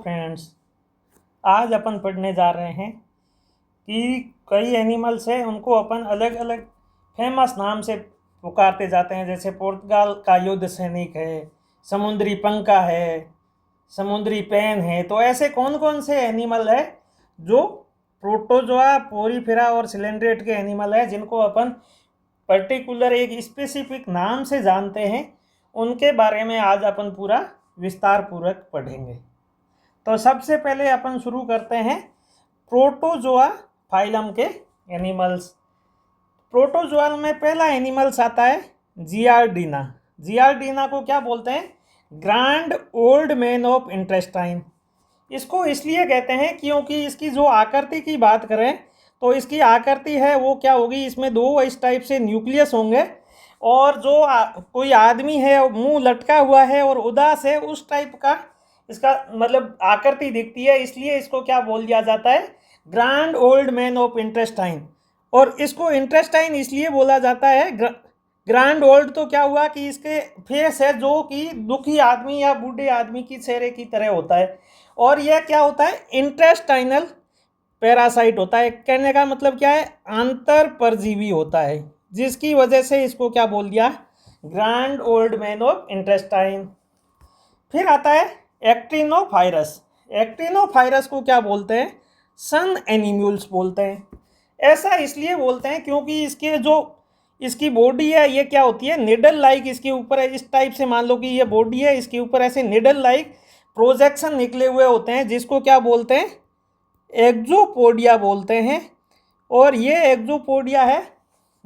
Friends, आज अपन पढ़ने जा रहे हैं कि कई एनिमल्स हैं, उनको अपन अलग अलग फेमस नाम से पुकारते जाते हैं। जैसे पुर्तगाल का युद्ध सैनिक है, समुद्री पंका है, समुद्री पेन है। तो ऐसे कौन कौन से एनिमल है जो प्रोटोजोआ, पोरीफेरा और सिलेंड्रेट के एनिमल है, जिनको अपन पर्टिकुलर एक स्पेसिफिक नाम से जानते हैं, उनके बारे में आज अपन पूरा विस्तार पूर्वक पढ़ेंगे। तो सबसे पहले अपन शुरू करते हैं प्रोटोजोआ फाइलम के एनिमल्स। प्रोटोजोआ में पहला एनिमल्स आता है जियार्डिना। जियार्डिना को क्या बोलते हैं? Grand old man of intestine. इसको इसलिए कहते हैं क्योंकि इसकी जो आकृति की बात करें तो इसकी आकृति है वो क्या होगी, इसमें दो इस टाइप से न्यूक्लियस होंगे और जो कोई आदमी है मुंह लटका हुआ है और उदास है, उस टाइप का इसका मतलब आकृति दिखती है। इसलिए इसको क्या बोल दिया जाता है? Grand old man of intestine. और इसको इंटेस्टाइन इसलिए बोला जाता है ग्रैंड ओल्ड, तो क्या हुआ कि इसके फेस है जो कि दुखी आदमी या बूढ़े आदमी की चेहरे की तरह होता है। और यह क्या होता है? इंटेस्टाइनल पैरासाइट होता है। कहने का मतलब क्या है? आंतर परजीवी होता है, जिसकी वजह से इसको क्या बोल दिया? Grand old man of intestine. फिर आता है एक्टिनोफायरस। एक्टिनोफायरस को क्या बोलते हैं? सन एनिमल्स बोलते हैं। ऐसा इसलिए बोलते हैं क्योंकि इसके जो इसकी बॉडी है ये क्या होती है? निडल लाइक इसके ऊपर है। इस टाइप से मान लो कि ये बॉडी है, इसके ऊपर ऐसे निडल लाइक प्रोजेक्शन निकले हुए होते हैं, जिसको क्या बोलते हैं? एक्सोपोडिया बोलते हैं। और ये एक्सोपोडिया है,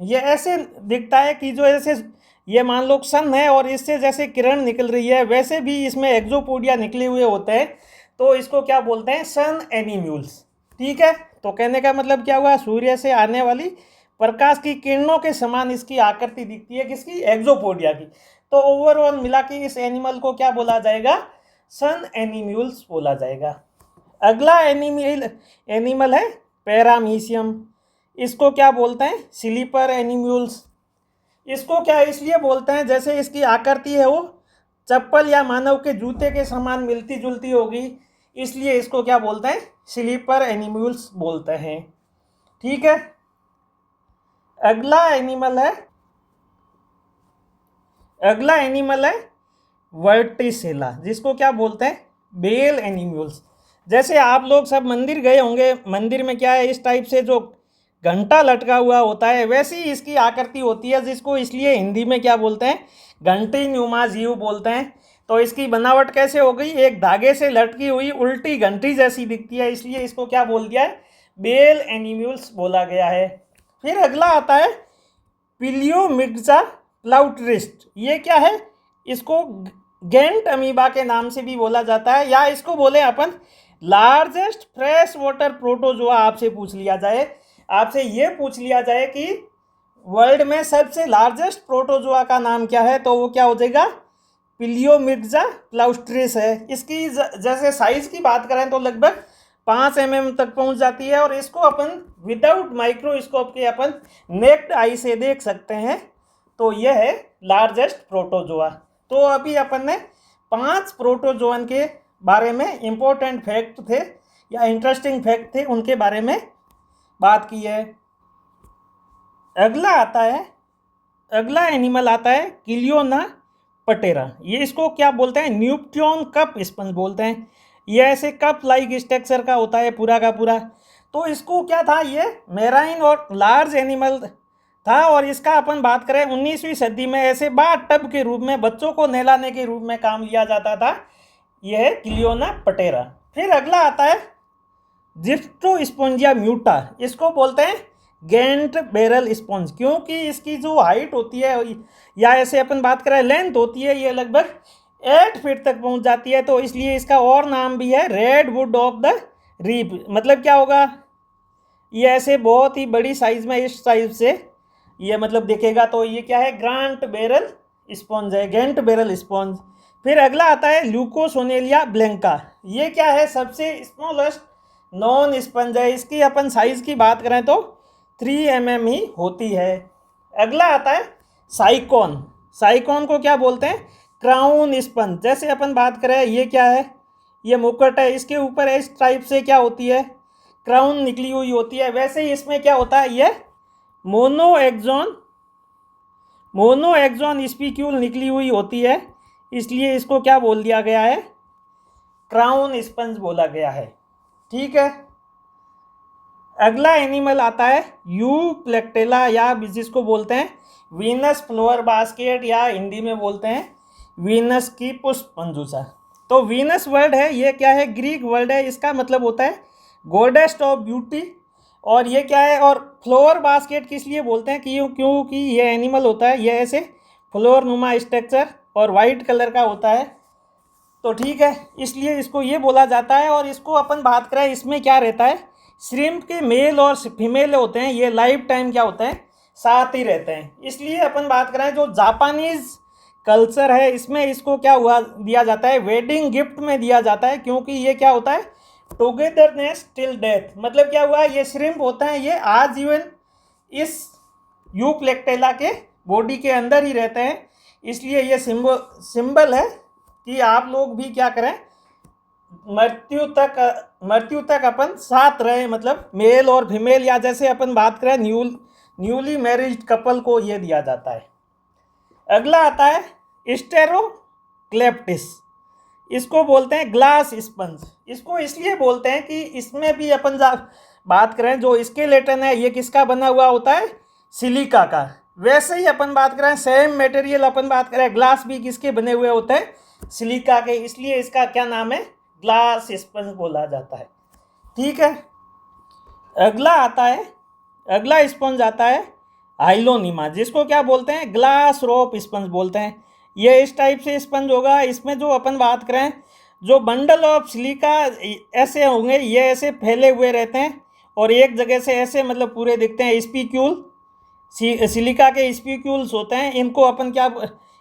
ये ऐसे दिखता है कि जो ऐसे ये मान लो सन है और इससे जैसे किरण निकल रही है, वैसे भी इसमें एक्सोपोडिया निकले हुए होते हैं। तो इसको क्या बोलते हैं? सन एनिमल्स। ठीक है, तो कहने का मतलब क्या हुआ? सूर्य से आने वाली प्रकाश की किरणों के समान इसकी आकृति दिखती है, किसकी? एक्सोपोडिया की। तो ओवरऑल मिला के इस एनिमल को क्या बोला जाएगा? सन एनिमल्स बोला जाएगा। अगला एनिमल है पैरामीशियम। इसको क्या बोलते हैं? Sleeper animals. इसको क्या इसलिए बोलते हैं, जैसे इसकी आकृति है वो चप्पल या मानव के जूते के समान मिलती जुलती होगी, इसलिए इसको क्या बोलते हैं? स्लीपर एनिमल्स बोलते हैं। ठीक है, अगला एनिमल है वर्टिसेला, जिसको क्या बोलते हैं? Bell animals. जैसे आप लोग सब मंदिर गए होंगे, मंदिर में क्या है, इस टाइप से जो घंटा लटका हुआ होता है, वैसी इसकी आकृति होती है, जिसको इसलिए हिंदी में क्या बोलते हैं? घंटी नुमा जीव बोलते हैं। तो इसकी बनावट कैसे हो गई? एक धागे से लटकी हुई उल्टी घंटी जैसी दिखती है, इसलिए इसको क्या बोल दिया है? बेल एनिमल्स बोला गया है। फिर अगला आता है पिलियोमिक्सा प्लाउट्रिस्ट। ये क्या है? इसको गेंट अमीबा के नाम से भी बोला जाता है, या इसको बोले अपन लार्जेस्ट फ्रेश वाटर प्रोटोजोआ। आपसे ये पूछ लिया जाए कि वर्ल्ड में सबसे लार्जेस्ट प्रोटोजोआ का नाम क्या है, तो वो क्या हो जाएगा? पिलियोमिक्सा प्लाउट्रिस है। इसकी जैसे साइज की बात करें तो लगभग 5 mm तक पहुंच जाती है, और इसको अपन विदाउट माइक्रोस्कोप के अपन नेक्ड आई से देख सकते हैं। तो यह है लार्जेस्ट प्रोटोजोआ। तो अभी अपन ने 5 प्रोटोजोअन के बारे में इम्पोर्टेंट फैक्ट थे या इंटरेस्टिंग फैक्ट थे, उनके बारे में बात की है। अगला एनिमल आता है किलियोना पटेरा। ये इसको क्या बोलते हैं? न्यूट्रॉन कप स्पंज बोलते हैं। ये ऐसे कप लाइक स्ट्रक्चर का होता है पूरा का पूरा। तो इसको क्या था? ये मेराइन और लार्ज एनिमल था, और इसका अपन बात करें 19वीं सदी में ऐसे बाथ टब के रूप में, बच्चों को नहलाने के रूप में काम लिया जाता था। यह है किलियोना पटेरा। फिर अगला आता है जिप्टोस्पोंजिया म्यूटा। इसको बोलते हैं गेंट बैरल स्पॉन्ज, क्योंकि इसकी जो हाइट होती है या ऐसे अपन बात करें लेंथ होती है, ये लगभग 8 फीट तक पहुंच जाती है। तो इसलिए इसका और नाम भी है red wood of the reap. मतलब क्या होगा? ये ऐसे बहुत ही बड़ी साइज में इस साइज से ये मतलब दिखेगा। तो ये क्या है? ग्रांट बैरल स्पॉन्ज है, गेंट बैरल स्पॉन्ज। फिर अगला आता है ल्यूकोसोनेलिया ब्लैंका। ये क्या है? सबसे स्मॉलेस्ट नॉन स्पंज है। इसकी अपन साइज की बात करें तो 3 mm ही होती है। अगला आता है साइकॉन। को क्या बोलते हैं? Crown sponge. जैसे अपन बात करें, ये क्या है? ये मुकुट है, इसके ऊपर इस टाइप से क्या होती है, क्राउन निकली हुई होती है। वैसे ही इसमें क्या होता है, ये मोनो एक्सॉन स्पिक्यूल निकली हुई होती है, इसलिए इसको क्या बोल दिया गया है, क्राउन स्पंज बोला गया है। ठीक है। अगला एनिमल आता है यूप्लेक्टेला, या जिसको बोलते हैं वीनस फ्लोवर बास्केट, या हिंदी में बोलते हैं वीनस की पुष्प मंजूषा। तो वीनस वर्ड है, ये क्या है, ग्रीक वर्ड है, इसका मतलब होता है गॉडेस ऑफ ब्यूटी। और ये क्या है, और फ्लोवर बास्केट किस लिए बोलते हैं, क्योंकि ये एनिमल होता है, ये ऐसे फ्लोर नुमा स्ट्रक्चर और वाइट कलर का होता है। तो ठीक है, इसलिए इसको ये बोला जाता है। और इसको अपन बात करें, इसमें क्या रहता है, श्रिम्प के मेल और फीमेल होते हैं, ये लाइफ टाइम क्या होते हैं, साथ ही रहते हैं। इसलिए अपन बात करें जो जापानीज कल्चर है, इसमें इसको क्या हुआ दिया जाता है, वेडिंग गिफ्ट में दिया जाता है, क्योंकि ये क्या होता है, टुगेदरनेस टिल डेथ। मतलब क्या हुआ, ये श्रिम्प होते हैं, ये आजीवन इस यूप्लेक्टेला के बॉडी के अंदर ही रहते हैं। इसलिए ये सिंबल है कि आप लोग भी क्या करें, मृत्यु तक अपन साथ रहे, मतलब मेल और फीमेल, या जैसे अपन बात करें न्यूली मैरिड कपल को ये दिया जाता है। अगला आता है स्टेरोक्लेप्टिस, इसको बोलते हैं ग्लास स्पंज। इसको इसलिए बोलते हैं कि इसमें भी अपन बात करें, जो स्केलेटन है ये किसका बना हुआ होता है, सिलिका का। वैसे ही अपन बात करें सेम मटेरियल, अपन बात करें ग्लास भी किसके बने हुए होते हैं, सिलिका के, इसलिए इसका क्या नाम है, ग्लास स्पंज बोला जाता है। ठीक है। अगला स्पंज आता है हाइलोनिमा, जिसको क्या बोलते हैं, ग्लास रोप स्पंज बोलते हैं। ये इस टाइप से स्पंज होगा, इसमें जो अपन बात करें, जो बंडल ऑफ सिलिका ऐसे होंगे, ये ऐसे फैले हुए रहते हैं और एक जगह से ऐसे मतलब पूरे दिखते हैं, स्पिक्यूल सिलिका के स्पिक्यूल्स होते हैं। इनको अपन क्या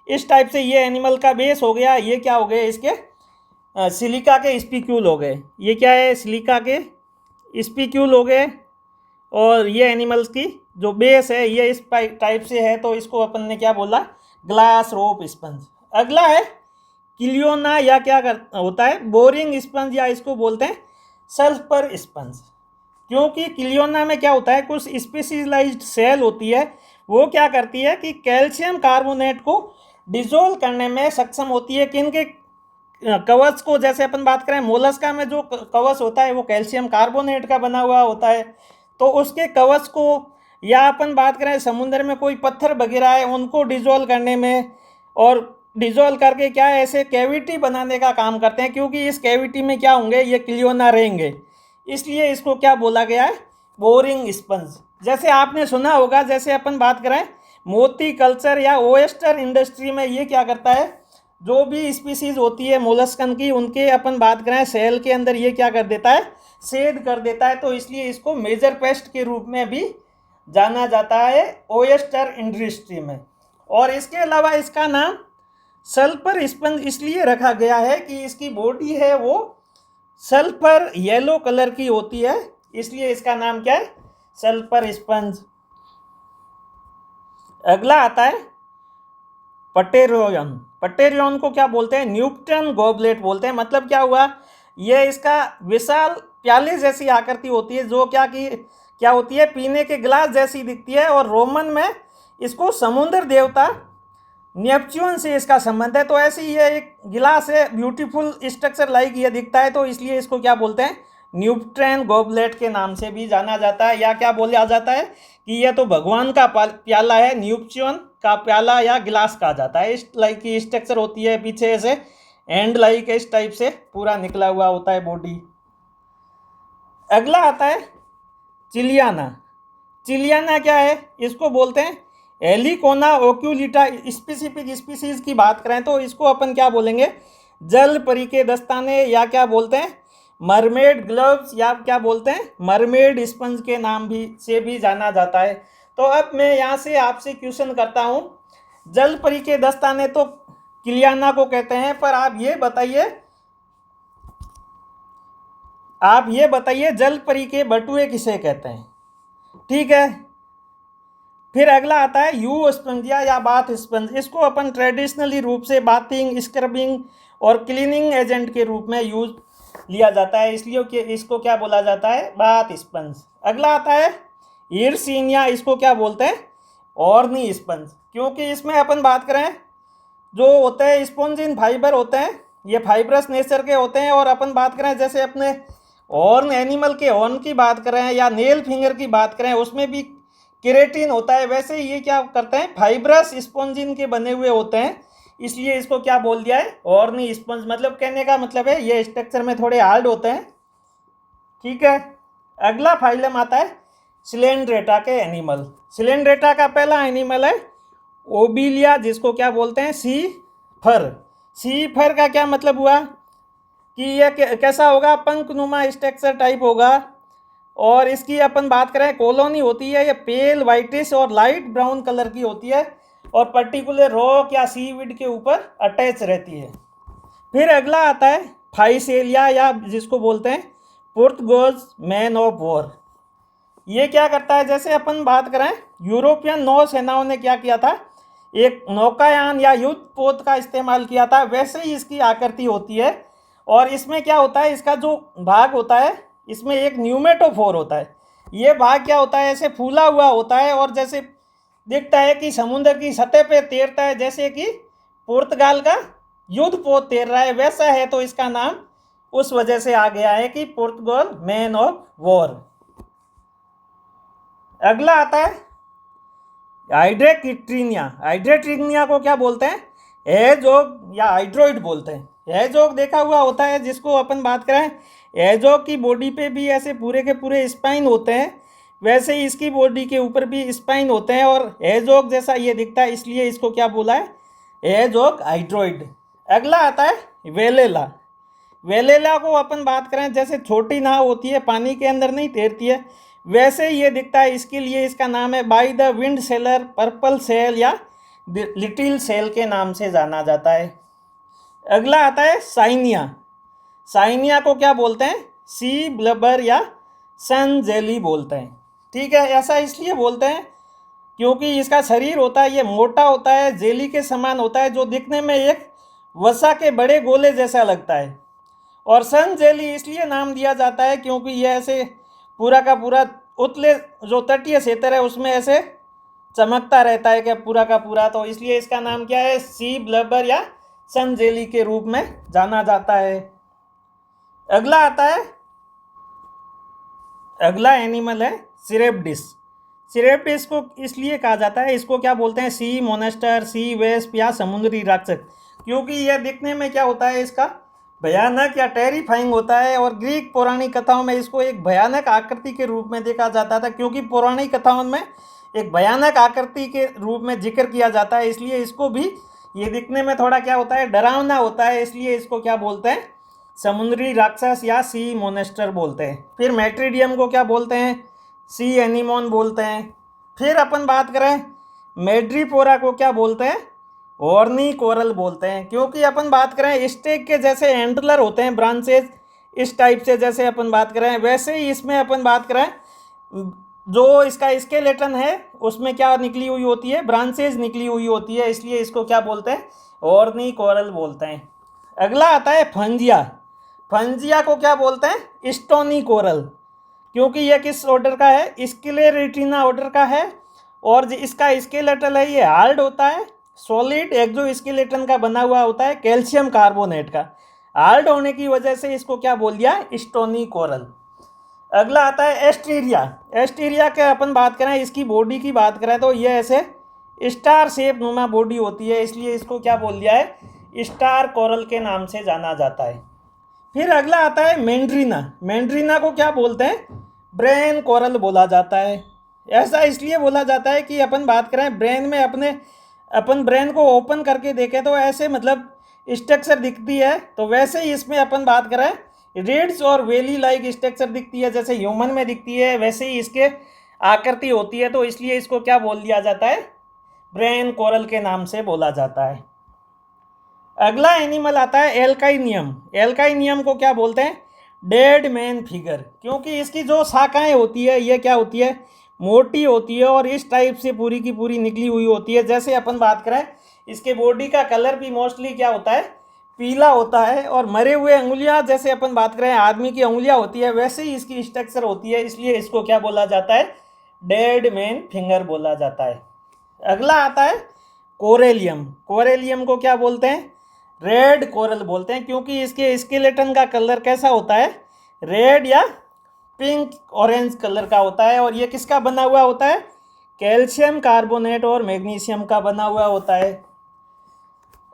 इस टाइप से, ये एनिमल का बेस हो गया, ये क्या हो गए, इसके सिलिका के स्पिक्यूल हो गए। ये क्या है, सिलिका के स्पिक्यूल हो गए, और ये एनिमल्स की जो बेस है ये इस टाइप से है, तो इसको अपन ने क्या बोला, ग्लास रोप स्पंज। अगला है किलियोना, या क्या होता है, बोरिंग स्पंज, या इसको बोलते हैं सल्फर स्पंज। क्योंकि किलियोना में क्या होता है, कुछ स्पेशलाइज्ड सेल होती है, वो क्या करती है कि कैल्शियम कार्बोनेट को डिजोल्व करने में सक्षम होती है। किनके कवच को, जैसे अपन बात करें मोलस्का में जो कवच होता है वो कैल्शियम कार्बोनेट का बना हुआ होता है, तो उसके कवच को, या अपन बात करें समुद्र में कोई पत्थर वगैरह है उनको डिजोल्व करने में, और डिजोल्व करके क्या है, ऐसे कैविटी बनाने का काम करते हैं, क्योंकि इस कैविटी में क्या होंगे, ये किलियोना रहेंगे, इसलिए इसको क्या बोला गया है, बोरिंग स्पंज। जैसे आपने सुना होगा, जैसे अपन बात करें मोती कल्चर या ओएस्टर इंडस्ट्री में, ये क्या करता है, जो भी स्पीसीज होती है मोलस्कन की, उनके अपन बात करें सेल के अंदर ये क्या कर देता है, छेद कर देता है, तो इसलिए इसको मेजर पेस्ट के रूप में भी जाना जाता है ओएस्टर इंडस्ट्री में। और इसके अलावा इसका नाम सल्फर स्पंज इसलिए रखा गया है कि इसकी बॉडी है वो सल्फर येलो कलर की होती है, इसलिए इसका नाम क्या है, सल्फर स्पंज। अगला आता है पटेरियन। पटेरियन को क्या बोलते हैं, न्यूटन गॉबलेट बोलते हैं। मतलब क्या हुआ, ये इसका विशाल प्याले जैसी आकृति होती है, जो क्या होती है, पीने के गिलास जैसी दिखती है, और रोमन में इसको समुद्र देवता नेपच्यून से इसका संबंध है। तो ऐसी ये एक गिलास है, ब्यूटीफुल स्ट्रक्चर लाइक ये दिखता है, तो इसलिए इसको क्या बोलते हैं, न्यूटन गॉबलेट के नाम से भी जाना जाता है। या क्या बोला जाता है कि यह तो भगवान का प्याला है, नेपच्यून का प्याला या गिलास कहा जाता है। इस लाइक की स्ट्रक्चर होती है, पीछे से एंड लाइक इस टाइप से पूरा निकला हुआ होता है बॉडी। अगला आता है चिलियाना। चिलियाना क्या है, इसको बोलते हैं हेलिकोना ओक्यूलिटा। स्पेसिफिक स्पीसीज की बात करें तो इसको अपन क्या बोलेंगे, जल परी के दस्ताने, या क्या बोलते हैं मरमेड ग्लव्स, या क्या बोलते हैं मरमेड स्पंज के नाम से भी जाना जाता है। तो अब मैं यहाँ से आपसे क्वेश्चन करता हूँ, जल परी के दस्ताने तो किलियाना को कहते हैं, पर आप ये बताइए जल परी के बटुए किसे कहते हैं। ठीक है। फिर अगला आता है यू स्पंजिया या बाथ स्पंज। इसको अपन ट्रेडिशनली रूप से बाथिंग, स्क्रबिंग और क्लीनिंग एजेंट के रूप में यूज लिया जाता है, इसलिए कि इसको क्या बोला जाता है, बाथ स्पंज। अगला आता है ईरसिनिया, इसको क्या बोलते हैं, ऑर्नी स्पंज, क्योंकि इसमें अपन बात करें जो होते हैं स्पॉन्जिन फाइबर होते हैं, ये फाइब्रस नेचर के होते हैं। और अपन बात करें जैसे अपने हॉर्न एनिमल के हॉर्न की बात करें या नेल फिंगर की बात करें, उसमें भी केरेटिन होता है, वैसे ये क्या करते हैं, फाइब्रस स्पॉन्जिन के बने हुए होते हैं, इसलिए इसको क्या बोल दिया है, हॉर्नी स्पंज। मतलब कहने का मतलब है ये स्ट्रक्चर में थोड़े हार्ड होते हैं, ठीक है। अगला फाइलम आता है सिलेंड्रेटा के एनिमल। सिलेंड्रेटा का पहला एनिमल है ओबिलिया, जिसको क्या बोलते हैं, सी फर। सी फर का क्या मतलब हुआ कि यह कैसा होगा, पंखनुमा स्ट्रक्चर टाइप होगा। और इसकी अपन बात करें कॉलोनी होती है, ये पेल वाइटिश और लाइट ब्राउन कलर की होती है और पर्टिकुलर रॉक या सीविड के ऊपर अटैच रहती है। फिर अगला आता है फाइसेलिया, या जिसको बोलते हैं पुर्तगाज मैन ऑफ वॉर। ये क्या करता है, जैसे अपन बात करें यूरोपियन नौसेनाओं ने क्या किया था, एक नौकायान या युद्ध पोत का इस्तेमाल किया था, वैसे ही इसकी आकृति होती है। और इसमें क्या होता है, इसका जो भाग होता है इसमें एक न्यूमेटोफोर होता है। ये भाग क्या होता है, ऐसे फूला हुआ होता है और जैसे दिखता है कि समुद्र की सतह पे तैरता है, जैसे कि पुर्तगाल का युद्ध पोत तैर रहा है वैसा है। तो इसका नाम उस वजह से आ गया है कि पुर्तगाल मैन ऑफ वॉर। अगला आता है हाइड्रेक्ट्रिनिया। हाइड्रेक्ट्रिनिया को क्या बोलते हैं, हेजोग या हाइड्रोइड बोलते हैं। हेजोग देखा हुआ होता है, जिसको अपन बात करें हेजोग की बॉडी पे भी ऐसे पूरे के पूरे स्पाइन होते हैं, वैसे ही इसकी बॉडी के ऊपर भी स्पाइन होते हैं और हेजोग जैसा ये दिखता है, इसलिए इसको क्या बोला है, हेजोग हाइड्रोइड। अगला आता है वेलेला। वेलेला को अपन बात करें जैसे छोटी नाव होती है, पानी के अंदर नहीं तैरती है, वैसे ही ये दिखता है, इसके लिए इसका नाम है by the wind sailor, purple sail या लिटिल सेल के नाम से जाना जाता है। अगला आता है साइनिया। साइनिया को क्या बोलते हैं, सी ब्लबर या सन जेली बोलते हैं, ठीक है। ऐसा इसलिए बोलते हैं क्योंकि इसका शरीर होता है ये मोटा होता है, जेली के समान होता है, जो दिखने में एक वसा के बड़े गोले जैसा लगता है। और सन जेली इसलिए नाम दिया जाता है क्योंकि यह ऐसे पूरा का पूरा उतले जो तटीय क्षेत्र है उसमें ऐसे चमकता रहता है कि पूरा का पूरा, तो इसलिए इसका नाम क्या है, सी ब्लबर या सन जेली के रूप में जाना जाता है। अगला आता है, अगला एनिमल है सिरेप्टिस। सिरेप्टिस को इसलिए कहा जाता है, इसको क्या बोलते हैं, सी मोनेस्टर, सी वेस्प या समुद्री राक्षस, क्योंकि यह दिखने में क्या होता है, इसका भयानक या टेरिफाइंग होता है। और ग्रीक पौराणिक कथाओं में इसको एक भयानक आकृति के रूप में देखा जाता था, क्योंकि पौराणिक कथाओं में एक भयानक आकृति के रूप में जिक्र किया जाता है, इसलिए इसको भी ये दिखने में थोड़ा क्या होता है, डरावना होता है, इसलिए इसको क्या बोलते हैं, समुद्री राक्षस या सी मोनेस्टर बोलते हैं। फिर मैट्रिडियम को क्या बोलते हैं, सी एनीमोन बोलते हैं। फिर अपन बात करें मेड्रीपोरा को क्या बोलते हैं, हॉर्नी कोरल बोलते हैं, क्योंकि अपन बात करें स्टेक के जैसे एंटलर होते हैं, ब्रांचेज इस टाइप से, जैसे अपन बात करें वैसे ही इसमें अपन बात करें जो इसका स्केलेटन है उसमें क्या निकली हुई होती है, ब्रांचेज निकली हुई होती है, इसलिए इसको क्या बोलते हैं, हॉर्नी कोरल बोलते हैं। अगला आता है फंजिया। फंजिया को क्या बोलते हैं, स्टोनी कोरल, क्योंकि यह किस ऑर्डर का है, स्क्लेरेटिना ऑर्डर का है। और इसका स्केलेटन है ये हार्ड होता है, सॉलिड एक्सोस्केलेटन का बना हुआ होता है, कैल्शियम कार्बोनेट का। हार्ड होने की वजह से इसको क्या बोल दिया, स्टोनी कोरल। अगला आता है एस्टीरिया। एस्टीरिया के अपन बात करें, इसकी बॉडी की बात करें तो ये ऐसे स्टार शेप नुमा बॉडी होती है, इसलिए इसको क्या बोल दिया है, स्टार कोरल के नाम से जाना जाता है। फिर अगला आता है मैंड्रीना। मैंड्रीना को क्या बोलते हैं, ब्रेन कोरल बोला जाता है। ऐसा इसलिए बोला जाता है कि अपन बात करें ब्रेन में अपन ब्रेन को ओपन करके देखें तो ऐसे मतलब स्ट्रक्चर दिखती है, तो वैसे ही इसमें अपन बात करें रिड्स और वेली लाइक स्ट्रक्चर दिखती है, जैसे ह्यूमन में दिखती है वैसे ही इसके आकृति होती है, तो इसलिए इसको क्या बोल दिया जाता है, ब्रेन कोरल के नाम से बोला जाता है। अगला एनिमल आता है एल्काइनियम। एल्काइनियम को क्या बोलते हैं, डेड मैन फिगर, क्योंकि इसकी जो शाखाएं होती है ये क्या होती है, मोटी होती है और इस टाइप से पूरी की पूरी निकली हुई होती है। जैसे अपन बात करें इसके बॉडी का कलर भी मोस्टली क्या होता है, पीला होता है, और मरे हुए अंगुलियां, जैसे अपन बात करें आदमी की अंगुलियां होती है वैसे ही इसकी स्ट्रक्चर होती है, इसलिए इसको क्या बोला जाता है, डेड मैन फिंगर बोला जाता है। अगला आता है कोरेलियम। कोरेलियम को क्या बोलते हैं, रेड कोरल बोलते हैं, क्योंकि इसके स्केलेटन का कलर कैसा होता है, रेड या पिंक ऑरेंज कलर का होता है, और ये किसका बना हुआ होता है, कैल्शियम कार्बोनेट और मैग्नीशियम का बना हुआ होता है।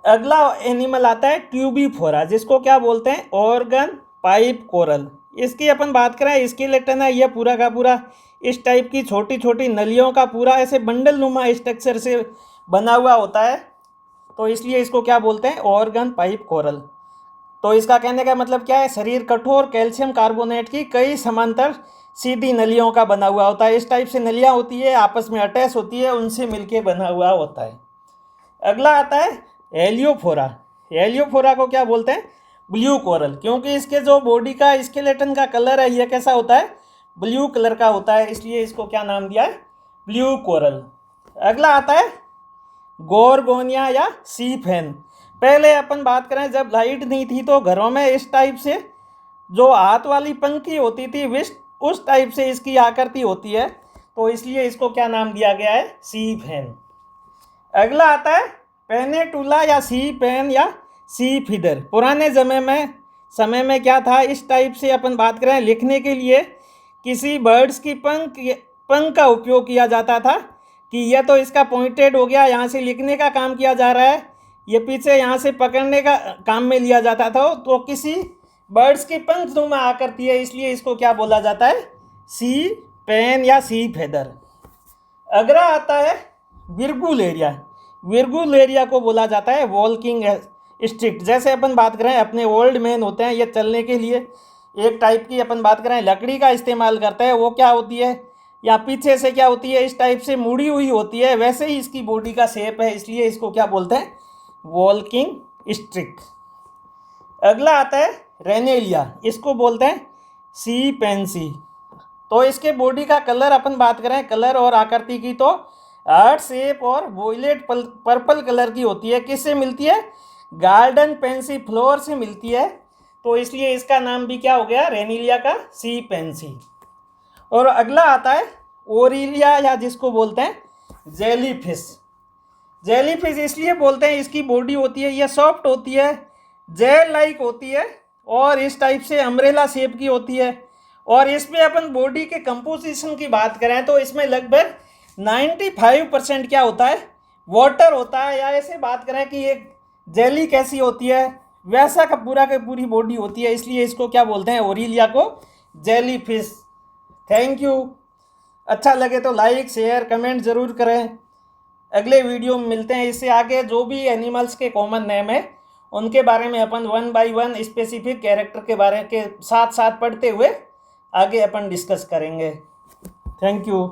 अगला एनिमल आता है ट्यूबीफोरा, जिसको क्या बोलते हैं, ऑर्गन पाइप कोरल। इसकी अपन बात करें, स्केलेटन है ये पूरा का पूरा इस टाइप की छोटी छोटी नलियों का पूरा ऐसे बंडल नुमा स्ट्रक्चर से बना हुआ होता है, तो इसलिए इसको क्या बोलते हैं, ऑर्गन पाइप कोरल। तो इसका कहने का मतलब क्या है, शरीर कठोर कैल्शियम कार्बोनेट की कई समांतर सीधी नलियों का बना हुआ होता है। इस टाइप से नलियाँ होती है, आपस में अटैच होती है, उनसे मिलके बना हुआ होता है। अगला आता है हेलियोफोरा। हेलियोफोरा को क्या बोलते हैं, ब्लू कोरल, क्योंकि इसके जो बॉडी का स्केलेटन का कलर है ये कैसा होता है, ब्लू कलर का होता है, इसलिए इसको क्या नाम दिया है, ब्लू कोरल। अगला आता है गोरगोनिया या सी फैन। पहले अपन बात करें जब लाइट नहीं थी तो घरों में इस टाइप से जो हाथ वाली पंखी होती थी उस टाइप से इसकी आकृति होती है, तो इसलिए इसको क्या नाम दिया गया है, सी फैन। अगला आता है पेनेटुला या सी पेन या सी फीडर। पुराने समय में क्या था, इस टाइप से अपन बात करें लिखने के लिए किसी बर्ड्स की पंख का उपयोग किया जाता था, कि यह तो इसका पॉइंटेड हो गया, यहाँ से लिखने का काम किया जा रहा है, ये पीछे यहाँ से पकड़ने का काम में लिया जाता था, तो किसी बर्ड्स की पंख नुमा आकृति है, इसलिए इसको क्या बोला जाता है, सी पेन या सी फेदर। अगला आता है विर्गुलेरिया। विर्गुलेरिया को बोला जाता है वॉकिंग स्टिक। जैसे अपन बात करें अपने ओल्ड मैन होते हैं, ये चलने के लिए एक टाइप की अपन बात करें लकड़ी का इस्तेमाल करते हैं, वो क्या होती है, या पीछे से क्या होती है, इस टाइप से मुड़ी हुई होती है, वैसे ही इसकी बॉडी का शेप है, इसलिए इसको क्या बोलते हैं, वॉकिंग स्टिक। अगला आता है रेनेलिया, इसको बोलते हैं सी पेंसी। तो इसके बॉडी का कलर अपन बात करें कलर और आकृति की, तो हार्ट शेप और वॉयलेट पर्पल कलर की होती है। किससे मिलती है, गार्डन पेंसी फ्लोर से मिलती है, तो इसलिए इसका नाम भी क्या हो गया, रेनिलिया का सी पेंसी। और अगला आता है ओरिलिया, या जिसको बोलते हैं जेलीफिश। जेलीफिश इसलिए बोलते हैं, इसकी बॉडी होती है ये सॉफ्ट होती है, जेल लाइक होती है, और इस टाइप से अम्ब्रेला शेप की होती है। और इसमें अपन बॉडी के कंपोजिशन की बात करें तो इसमें लगभग 95% क्या होता है, वाटर होता है, या ऐसे बात करें कि एक जेली कैसी होती है वैसा का पूरी बॉडी होती है, इसलिए इसको क्या बोलते हैं, ओरिलिया को जेलीफिश। Thank you. अच्छा लगे तो लाइक शेयर कमेंट ज़रूर करें। अगले वीडियो में मिलते हैं। इससे आगे जो भी एनिमल्स के कॉमन नेम है उनके बारे में अपन 1 by 1 स्पेसिफिक कैरेक्टर के बारे के साथ साथ पढ़ते हुए आगे अपन डिस्कस करेंगे। Thank you.